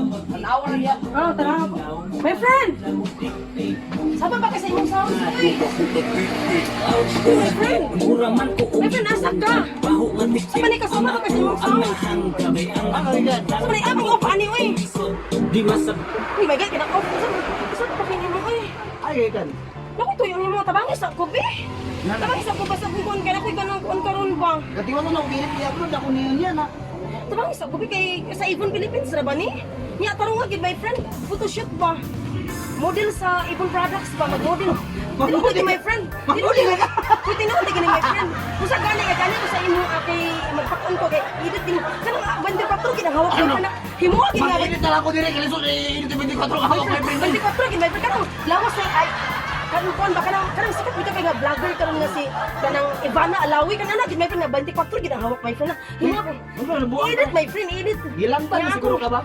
Oh, tara. My friend! Saba ba kasi imong sound? My friend! My friend, asak ka? Saba ni kasama ba kasi imong sound? Saba ni aming off, ani, uy! Uy, my God, kinaka-off. Saan pa pinili mo, uy? Ay, kan. Naku, ito yung mga tabangis sa kubi. Tabangis sa kuba sa kukuan ka na, kuy ganang kuan karon ba? Katiwan na ulit i-upload ako niyan yan ha. Tabangis sa kubi kay sa Avon Philippines ra ba ni? Niya tarong nga gid my friend, photoshoot ba? Model sa Avon Products ba mag-model? Tinuod my friend. Tinuod ka. Tinuod ka ni my friend. Usa gani ka gani sa imo kay magpakon ko kay edit din. Kanang banda pa to kinahawak ko na. Himo gid nga. Edit na ako dire kay lisod edit 24 ka ako my friend. 24 gid my friend kanang lawas na ay kanang kon ba kanang sikat bitaw kay nga vlogger karon nga si kanang Ivana Alawi kanang gid my friend na 24 gid ang hawak my friend na. Himo edit my friend edit. Gilang pa siguro ka ba?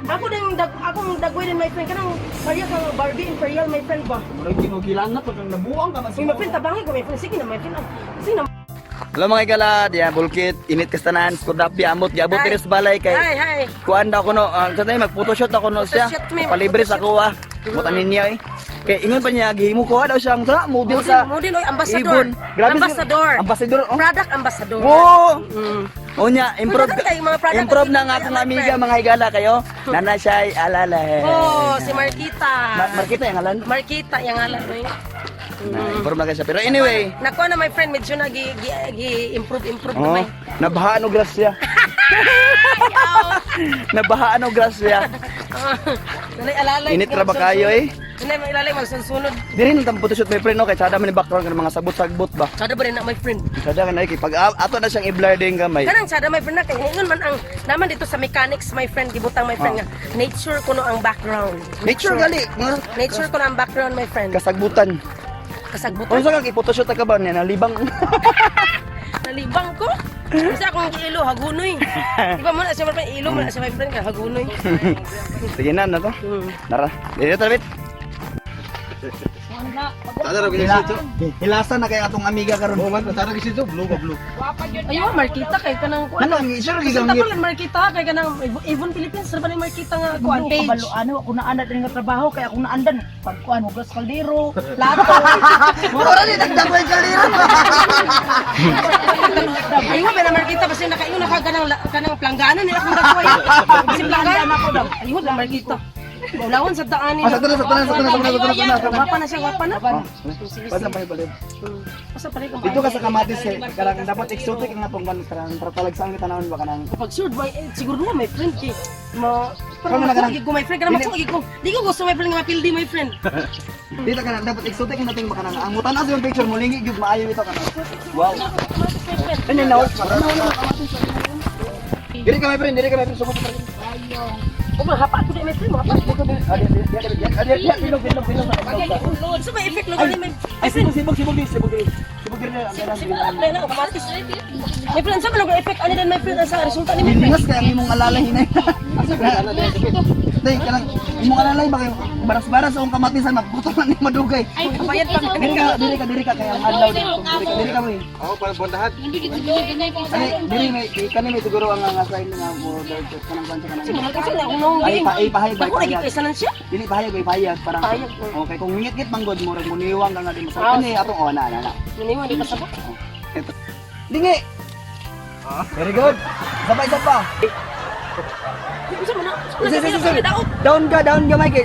Akong dagway din my friend kanang Maria kang Barbie Imperial my friend ba. Murag ginugilan na pag nabuang ka man Uy, my friend, tabangin ko, my friend. Sige na, my friend. Sige na. Hello mga igalad, yan, bulkit, init kastanan, skurdapi, amot, giabot tiris balay kay Hi. kuan daw ko no, sa tayo mag-photoshoot ako no siya, Photoshoot me, palibre sa kuha, butan niya eh. Kay ingon pa niya, gihimo ko daw siyang sa model sa Model, oy, ambassador. Ibon. Grabe siya. Ambassador. Ambassador, oh. Product ambassador. Wow! Mm. O niya, improve, Maganda kayo, mga product improve na na nga akong my amiga friend. mga igala kayo, nana siya ay alala. Oh, si Marquita. Markita yung ngalan? Marquita, yung alam mo Improve na kayo siya. Pero anyway, Nakuha na, my friend, medyo nag-improve na oh, may. nabahaan o grasya. Nabahaan o grasya. Nanay alalay. Init ra ba kayo eh? Nanay, may ilalay, magsunsunod. Diri nang tampo shoot my friend no kay sada man ni background kan mga sabot-sagbot ba. Sada ba rin na, my friend? Sada kan ay kay pag ato na siyang i-blur din gamay. Kanang sada, my friend, na kay ngayon man ang naman dito sa mechanics, my friend, gibutang, my friend, nga nature ko no ang background. Nature gali nga Nature ko na ang background, my friend. kasagbutan. Kasagbutan. Unsa ka i-photoshoot ka ba niya nalibang? Nalibang ko. Kasi akong ilo, hagunoy. Di ba mo na siya, my friend, ilo mo na siya, my friend, hagunoy. Sige na to. Nara. Dito tabit. Tara ra gisito. Hilasan na kay atong amiga karon. Oh, man, tara gisito, blue ba blue. Ayun, Marquita, kay kanang kuan. Ano, sure Sa gigang tapulan, Marquita, kay kanang Avon Philippines, sa ba ni Marquita nga kuan page? Kabalo ano ako naanad rin nga trabaho kaya ako naandan pagkuan hugas kaldero plato Ora ni dagdag may kalira. Ayun, pero Marquita, basta nakaingon na ka kanang planggana nila kung dagway. Kasi planggana ako daw. Ayun, Marquita. Ulawon sa daan nila. Sa tanan. Gwapa na siya, gwapa na. Basta pa ibalik. Asa pa rin kung Dito ka sa kamatis kay karang dapat exotic nga tong karang para talagsan kita naman ba kanang pag sure ba siguro mo my friend kay mo Kamo na ganang- ko my friend kana mo ko. Di ko gusto my friend nga mapildi my friend. dito ka na dapat exotic nga ting kanang ang mutan as yung picture mo lingi gyud maayo ito kanang. Wow. Ano na Diri ka my friend, subok ka. O mahapa ko di my friend, mahapa. Lord, so may effect lo gani my Ay, sibog din. Sibog din na. Apply na automatic. My friend, sa mga effect ani din my friend sa resulta ni my friend. Mingas kaya imong alalay hinay. Day, kanang imong alalay ba kayo baras-baras ang kamatisan magbuto man ni madugay. Bayad pa. Diri ka kaya ang adlaw dito. Diri ka mo. Ako para bondahan. Diri may kanimi siguro ang sign nga mo kanang kansa kanang. Kasi na unong Ay, game. pahayag ba? Ako nagkisa lang siya. Dili pahayag parang. Pahayag, Okay, kung ngit-ngit manggod mo rag muniwang ka nga di masarap ni atong ona na. Miniwan di pasabot. Ito. Dingi. Very good. Sabay isa pa. Unsa man na? Sige. Daot. Down ka, Mike.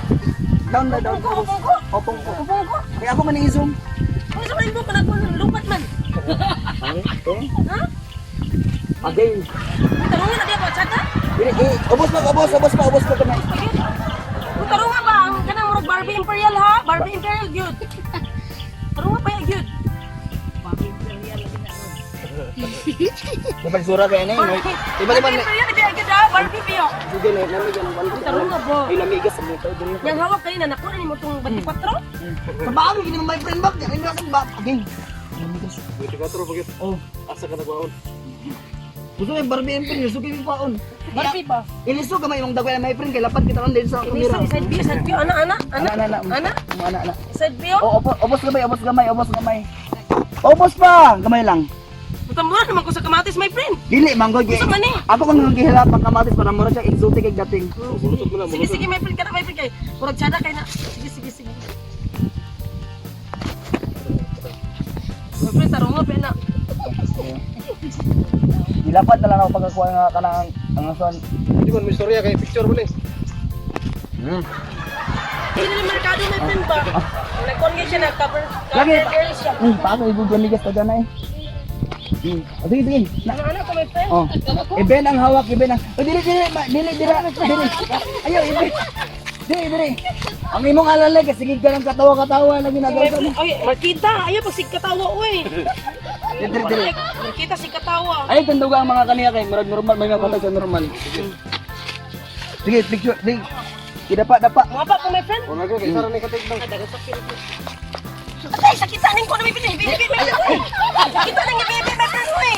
Down. Opong ko. Opong ko. Opong ko. Kaya ako man i-zoom. Unsa man mo kana lupat man. Ha? Again. Tarungan na di ako tsaka. Ubos pa kamay. Tarungan ba ang kanang murag Barbie Imperial ha? Barbie Imperial gyud. Tarungan pa ya gyud. Dapat sura kaya na yun. Barbie Imperial di gyud ha? Barbie piyo. Sige na, namigan ang bantu. Tarungan ba? Ay, namigas ang ito. Yang hawak kanina nakuha ni mo tong 24. Trabaho, hindi mo my friend back. Ay, nasan ba? Again. Namigas. 24 pagit. Oh. Asa ka nagwaon? Gusto yung Barbie Empire, gusto yung paon. Barbie ba? Iliso ka may yung dagway na my friend, kay lapad kita lang din sa kamera. Side view, ana. Ana. Side view. O, obos gamay. Obos pa! Gamay lang. Buta-mura naman ko sa kamatis, my friend. Dili manggod Gusto man eh. Ako kang gihilap ang kamatis para mura siya exotic kay dating. Bulusot mo na, Sige, sige, my friend, kada my friend kay. Murag tsada kay na. Sige, sige, sige. My friend, tarong nga, pena. Dilapat na lang ako pagkakuha nga kanang ang ason. Hindi man, may storya kay picture mo ni. Hindi na merkado, my friend ba? Nag-con siya, nag-cover. Lagi. Girl siya. Paano ibugyan ni gas na eh. Sige, sige. Ano ko, my friend? Oh. Iben ang hawak, iben ang. Oh, dili. Ayo, iben. Dili. Ang imong alalay kasi sige ka ng katawa-katawa na ginagawa mo. Ay, Markita, ayaw pag sigkatawa, uy. Dili. Markita, sigkatawa. Ay, tanduga ang mga kaniya kay murag normal, may mga sa normal. Sige, picture. Sige. Dapa. Mga pa po, my friend. O nagay, kay Sara na katigbang. Ay, sakitan ko na may pinay. Bibi, my friend. Sakitan nga, bibi, my friend, uy.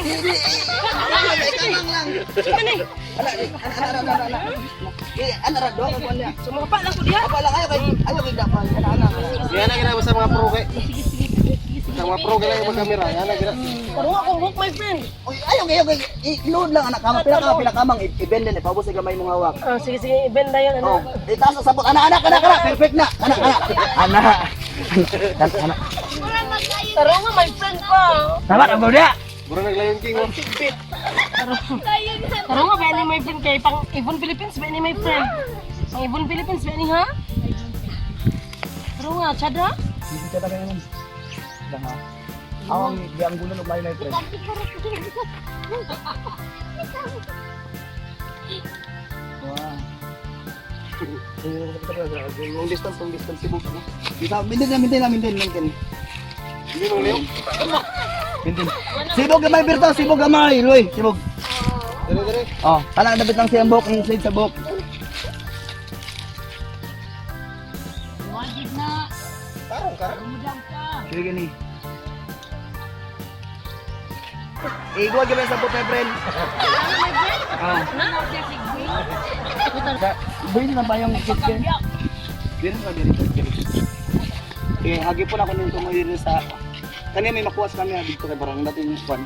Sige na Ana do ko niya. Sumapa lang ko diha. Apa lang ayo kay dapat. Ana. Yan na gina sa mga pro kay. Sa mga pro kay lang kamera. Yan na gina. Parang akong hook, my friend. Oy, ayo i-load lang anak kama pila kamang i-bend din pabos sa gamay mong hawak. Ah, sige, sige, ibenda yan. Oh, Ano? itaas sa sabot. Anak. Perfect na. Anak. Tarong nga, my friend pa. Tama ang buda. Buro naglayon king mo. Tarong nga, ba ni my friend kay pang Ibon Philippines, ba ni my friend? Pang Ibon Philippines, ba ni ha? Tarong nga, tsada? Hindi ka tayo naman. Dama. Awang di ang gulo ng my friend. Wow. Yung distance sibuk. Bisa maintain. Hindi mo liyo. Maintain. Sibog gamay Berto, sibog gamay, Roy. Sibog. Dire. Oh, kanang dabit lang siyang buhok, yung slide sa buhok. Wajib na. Sige gani. Igwa gamay sa buhok, my friend. Ah. Bili na ba yung kit ko? Dili na dili. Okay, hagipon ako nung tumuyo sa kanya may makuha sa kanya dito kay barang natin yung fan.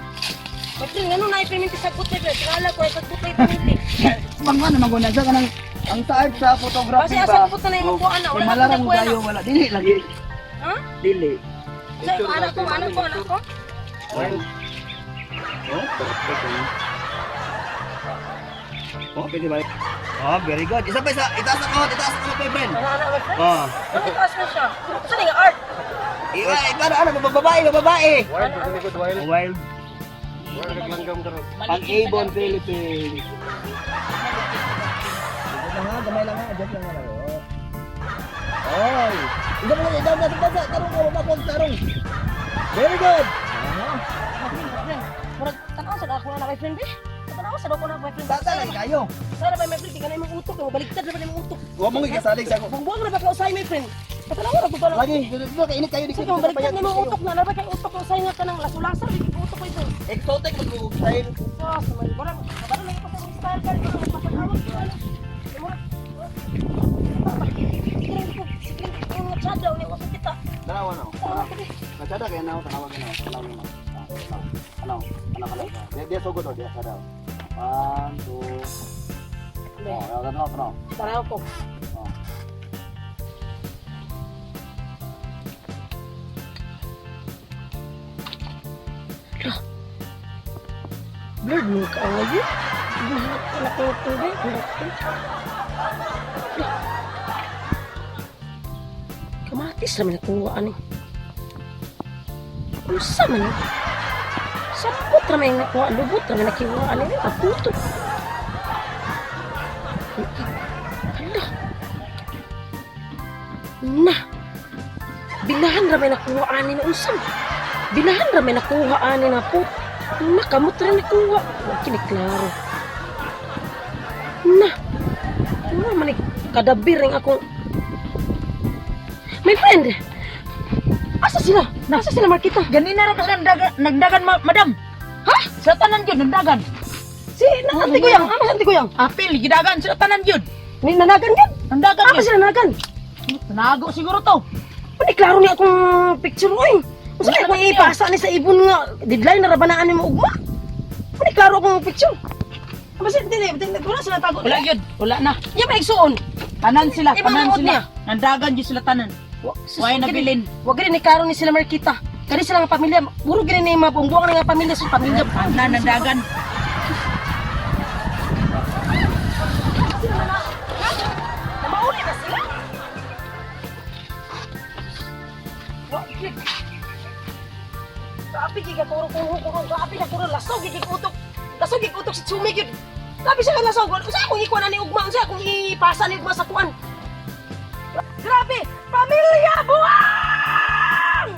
My friend, ano na i-payment sa puti, bro? Kala ko, ay pagputi ito nili. Pangwa naman guna sa kanang ang taag sa photography Kasi ba? asa puto na yung makuha na. Kay Wala na malarang ko na tayo wala dili lagi. Ha? Dili. Sa anak ko. Oh, pwede ba? Oh, very good. Isa pa, itaas ako, my friend. Anak, my friend? Oh. Ano taas na siya? Saan yung art? Babae. Wild, really good wild. Wild. Wild naglanggam ka ron. Ang Avon, Philippines. Gamay lang ha, adjust lang ha. Oy! Tarong. Very good! Murag, tanaw sa ako na, my friend, eh. Tanaw sa ako na, my friend. Tatalay kayo. Sana ba, my friend, di ka na yung utok. Baliktad na ba yung utok? Huwag mong ikasalig sa ako. Buang na ba ka usay, my friend? Patanaw na ba? Lagi, dito, kainit kayo. Sige, baliktad na yung utok na. Laba kayo utok na usay nga ka ng lasulasa. Hindi ko utok ko ito. Exotic, mag-uugsahin. Ah, samay. Parang na yung pasang style ka. Parang pasagawag ko. Tanawa na ako. Nasyada kaya na ako, tanawa na ako. Ano. Dia sugod o, dia sadaw. 1, 2. Oh, tanaw. Tanaw ko. Oh. Blurred mo ka ngayon. Buhat ka na ko tubig. Kamatis naman nakuha ani. Unsa man? Sapot naman yung nakuha. Lubot naman nakuha ani. Kaputo. Hala. Na. Bilahan naman nakuha ani na unsa. Bilahan naman nakuha ani na po. Nakamot rin nakuha. Huwag kiniklaro. Na. Ano man kadabir rin akong. My friend! Asa sila? Asa sila, Markita? Ganina ra nagdagan madam. Ha? Sa tanan gyud nagdagan. Si Nanti Goyang. Ano Nanti Goyang? Apil gidagan sa tanan gyud. Ni nanagan yan? Nagdagan Apa gyud. sila nanagan? Nago siguro to. Pwede klaro niya akong picture, oy. Masa kaya kung ipasa ni sa ibon nga, deadline na rabanaan ni mo ugma? klaro akong picture. Basta wala sila tago. Wala yun, wala na. Iya ba igsuon? Tanan sila, Ibang tanan nuod sila. niya. Nandagan yun sila tanan. Why nabilin? Wag gani ni karon ni sila Markita. Kani sila nga pamilya, puro gani ni mabungbuang nga pamilya sa pamilya. Tanan, nandagan. Namauli na sila. Wa gid. Grabe gid katuro kung grabe na kuro lasog gid utok. Lasog gid utok si Tsumi gid. Grabe siya ka lasog. Usa akong ikuan ani ugma, usa akong ipasa ni ugma sa kuan. Grabe, pamilya buwang!